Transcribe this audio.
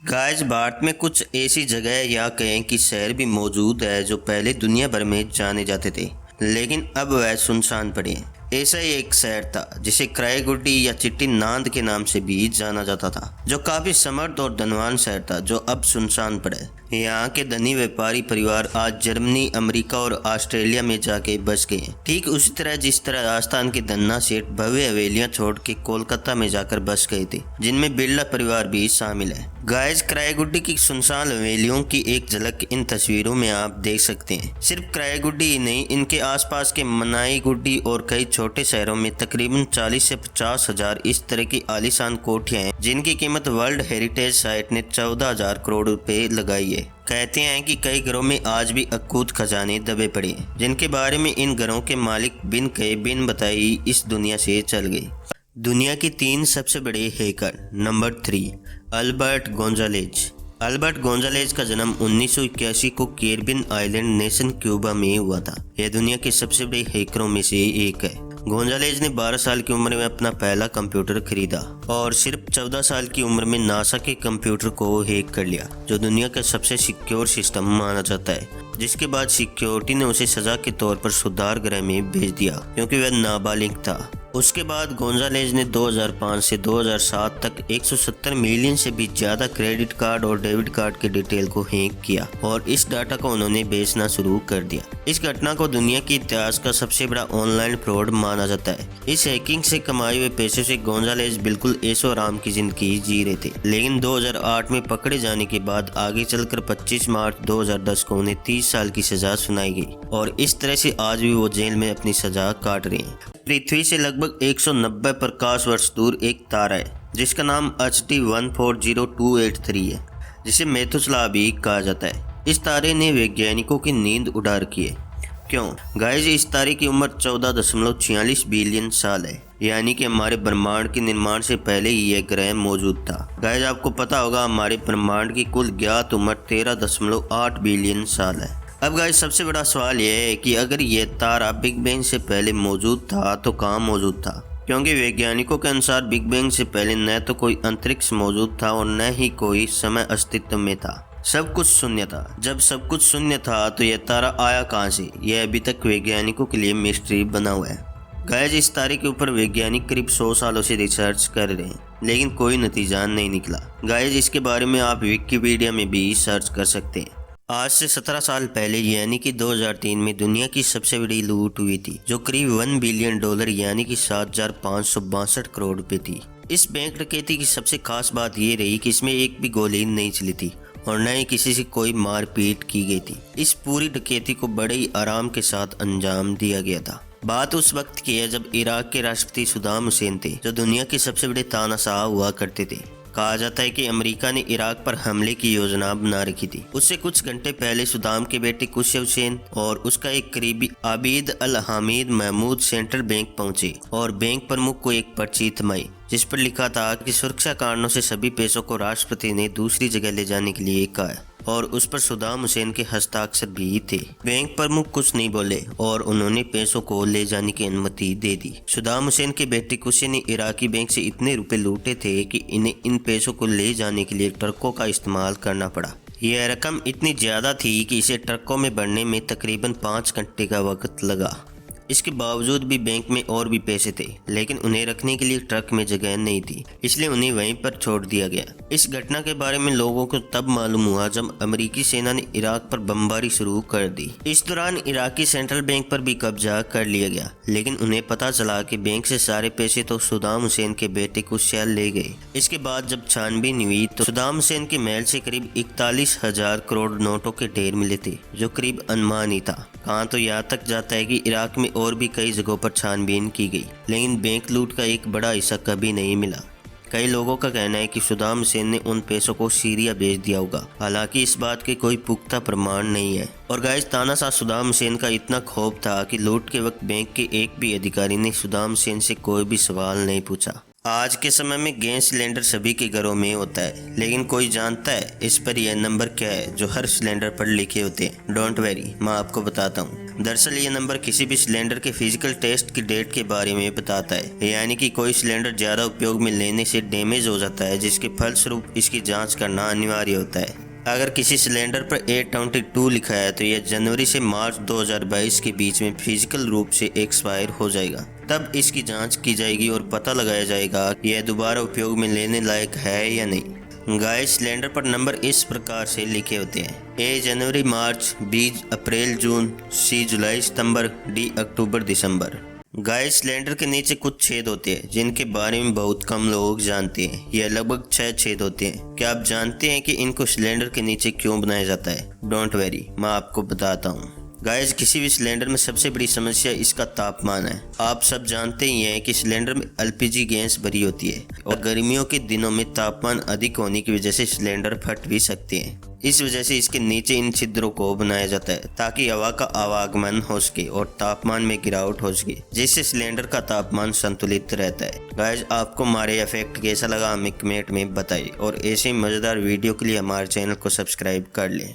Guys, Bharat में कुछ ऐसी जगह या कहें कि शहर भी मौजूद है जो पहले दुनिया भर में जाने जाते थे, लेकिन अब वह सुनसान पड़े हैं। ऐसा ही एक शहर था जिसे क्राईगुडी या चिट्टी नांद के नाम से भी जाना जाता था, जो काफी समृद्ध और धनवान शहर था जो अब सुनसान पड़ा है। यहाँ के धनी व्यापारी परिवार आज जर्मनी, अमेरिका और ऑस्ट्रेलिया में जाके बस गए हैं। ठीक उसी तरह जिस तरह राजस्थान के धन्ना सेठ भव्य हवेलियां छोड़ के कोलकाता में जाकर बस गए थे, जिनमें बिरला परिवार भी शामिल है। गाइस, क्राईगुडी की सुनसान हवेलियों की एक झलक इन तस्वीरों में आप देख सकते हैं। सिर्फ क्राईगुडी ही नहीं, इनके आसपास के मनाईगुडी और कई छोटे शहरों में तकरीबन 40 से 50 हजार इस तरह की आलीशान कोठियां हैं, जिनकी कीमत वर्ल्ड हेरिटेज साइट ने 14,000 करोड़ रुपए लगाई है। कहते हैं कि कई घरों में आज भी अकूत खजाने दबे पड़े हैं, जिनके बारे में इन घरों के मालिक बिन कहे बिन बताई इस दुनिया से चल गए। दुनिया की 3 सबसे बड़े hacker. Number 3, Albert Gonzalez. Albert Gonzalez का जन्म 1981 को कैरिबियन आइलैंड नेशन क्यूबा में हुआ था। यह दुनिया के सबसे बड़े हैकरों में से एक है। गोंजालेज ने 12 साल की उम्र में अपना पहला कंप्यूटर खरीदा और सिर्फ 14 साल की उम्र में नासा के कंप्यूटर को हैक कर लिया, जो दुनिया का सबसे सिक्योर सिस्टम माना जाता है। जिसके बाद सिक्योरिटी ने उसे सजा के तौर पर सुधार गृह में भेज दिया, क्योंकि वह नाबालिग था। उसके बाद गोंजालेज ने 2005 से 2007 तक 170 मिलियन से भी ज्यादा क्रेडिट कार्ड और डेबिट कार्ड के डिटेल को हैक किया और इस डाटा को उन्होंने बेचना शुरू कर दिया। इस घटना को दुनिया के इतिहास का सबसे बड़ा ऑनलाइन फ्रॉड माना जाता है। इस हैकिंग से कमाए हुए पैसे से गोंजालेज बिल्कुल ऐशो आराम की जिंदगी जी रहे थे, लेकिन 2008 में पकड़े जाने के बाद आगे चलकर 25 मार्च 2010 को उन्हें 30 साल की सजा सुनाई गई और इस तरह से आज भी वो जेल में अपनी सजा काट रहे हैं। पृथ्वी से लगभग 190 प्रकाश वर्ष दूर एक तारा है जिसका नाम HD 140283 है, जिसे मेथुसला भी कहा जाता है। इस तारे ने वैज्ञानिकों की नींद उड़ा रखी है। क्यों? गाइस, इस तारे की उम्र 14.46 बिलियन साल है, यानी कि हमारे ब्रह्मांड के निर्माण से पहले ही यह ग्रह मौजूद था। गाइस, आपको पता होगा हमारे ब्रह्मांड की कुल ज्ञात उम्र 13.8 बिलियन साल है। अब गाइस, सबसे बड़ा सवाल यह है कि अगर यह तारा बिग बैंग से पहले मौजूद था तो कहाँ मौजूद था? क्योंकि वैज्ञानिकों के अनुसार बिग बैंग से पहले न तो कोई अंतरिक्ष मौजूद था और न ही कोई समय अस्तित्व में था। सब कुछ शून्य था। जब सब कुछ शून्य था तो यह तारा आया कहाँ से? यह अभी तक वैज्ञानिकों के लिए मिस्ट्री बना हुआ है। गाइस, इस तारे के ऊपर वैज्ञानिक करीब 100 सालों से रिसर्च कर रहे हैं, लेकिन कोई नतीजा नहीं निकला। गाइस, इसके बारे में आप विकिपीडिया में भी सर्च कर सकते हैं। आज से 17 साल पहले यानी कि 2003 में दुनिया की सबसे बड़ी लूट हुई थी, जो करीब $1 बिलियन यानी कि 7,562 करोड़ रुपए थी। इस बैंक डकैती की सबसे खास बात ये रही कि इसमें एक भी गोली नहीं चली थी और न ही किसी से कोई मारपीट की गई थी। इस पूरी डकैती को बड़े ही आराम के साथ अंजाम दिया गया था। बात उस वक्त की है जब इराक के राष्ट्रपति सद्दाम हुसैन थे, जो दुनिया के सबसे बड़े तानाशाह हुआ करते थे। कहा जाता है कि अमेरिका ने इराक पर हमले की योजना बना रखी थी। उससे कुछ घंटे पहले सद्दाम के बेटे खुर्शीद हुसैन और उसका एक करीबी आबिद अल हामिद महमूद सेंट्रल बैंक पहुंचे और बैंक प्रमुख को एक पर्ची थमाई, जिस पर लिखा था कि सुरक्षा कारणों से सभी पैसों को राष्ट्रपति ने दूसरी जगह ले जाने के लिए कहा है और उस पर सद्दाम हुसैन के हस्ताक्षर भी थे। बैंक प्रमुख कुछ नहीं बोले और उन्होंने पैसों को ले जाने की अनुमति दे दी। सद्दाम हुसैन के बेटे खुर्शीद ने इराकी बैंक से इतने रुपए लूटे थे कि इन्हें इन पैसों को ले जाने के लिए ट्रकों का इस्तेमाल करना पड़ा। यह रकम इतनी ज्यादा थी कि इसे ट्रकों में भरने में तकरीबन 5 घंटे का वक्त लगा। इसके बावजूद भी बैंक में और भी पैसे थे, लेकिन उन्हें रखने के लिए ट्रक में जगह नहीं थी, इसलिए उन्हें वहीं पर छोड़ दिया गया। इस घटना के बारे में लोगों को तब मालूम हुआ जब अमेरिकी सेना ने इराक पर बमबारी शुरू कर दी। इस दौरान इराकी सेंट्रल बैंक पर भी कब्जा कर लिया गया, लेकिन उन्हें पता चला कि बैंक से सारे पैसे तो सद्दाम हुसैन के बेटे खुर्शीद ले गए। इसके बाद जब छानबीन हुई तो सद्दाम हुसैन के महल से करीब 41,000 करोड़ नोटों के ढेर मिले थे, जो करीब अनुमान ही था। कहाँ तो यहाँ तक जाता है कि इराक में और भी कई जगहों पर छानबीन की गई, लेकिन बैंक लूट का एक बड़ा हिस्सा कभी नहीं मिला। कई लोगों का कहना है कि सद्दाम हुसैन ने उन पैसों को सीरिया भेज दिया होगा, हालांकि इस बात के कोई पुख्ता प्रमाण नहीं है। और गाइस, तानाशाह सद्दाम हुसैन का इतना खौफ था कि लूट के वक्त बैंक के एक भी अधिकारी ने सद्दाम हुसैन से कोई भी सवाल नहीं पूछा। आज के समय में गैस सिलेंडर सभी के घरों में होता है, लेकिन कोई जानता है इस पर यह नंबर क्या है जो हर सिलेंडर पर लिखे होते हैं? डोंट वेरी, मैं आपको बताता हूँ। दरअसल ये नंबर किसी भी सिलेंडर के फिजिकल टेस्ट की डेट के बारे में बताता है, यानी कि कोई सिलेंडर ज़्यादा उपयोग में लेने से डैमेज हो जाता है, जिसके फलस्वरूप इसकी जांच करना अनिवार्य होता है। अगर किसी सिलेंडर पर 822 लिखा है तो यह जनवरी से मार्च 2022 के बीच में फिजिकल रूप से एक्सपायर हो जाएगा। तब इसकी जांच की जाएगी और पता लगाया जाएगा कि यह दोबारा उपयोग में लेने लायक है या नहीं। गाइस, सिलेंडर पर नंबर इस प्रकार से लिखे होते हैं: ए जनवरी मार्च, बी अप्रैल जून, सी जुलाई सितंबर, डी अक्टूबर दिसंबर। गाइस, सिलेंडर के नीचे कुछ छेद होते हैं जिनके बारे में बहुत कम लोग जानते हैं। यह लगभग 6 छेद होते हैं। क्या आप जानते हैं कि इनको सिलेंडर के नीचे क्यों बनाया जाता है? डोंट वरी, मैं आपको बताता हूँ। गाइस, किसी भी सिलेंडर में सबसे बड़ी समस्या इसका तापमान है। आप सब जानते ही हैं कि सिलेंडर में एलपीजी गैस भरी होती है और गर्मियों के दिनों में तापमान अधिक होने की वजह से सिलेंडर फट भी सकते हैं। इस वजह से इसके नीचे इन छिद्रों को बनाया जाता है ताकि हवा का आवागमन हो सके और तापमान में गिरावट हो सके, जिससे सिलेंडर का तापमान संतुलित रहता है। गाइस, आपको हमारे इफेक्ट कैसा लगा हमें कमेंट में बताइए और ऐसे मज़ेदार वीडियो के लिए हमारे चैनल को सब्सक्राइब कर लें।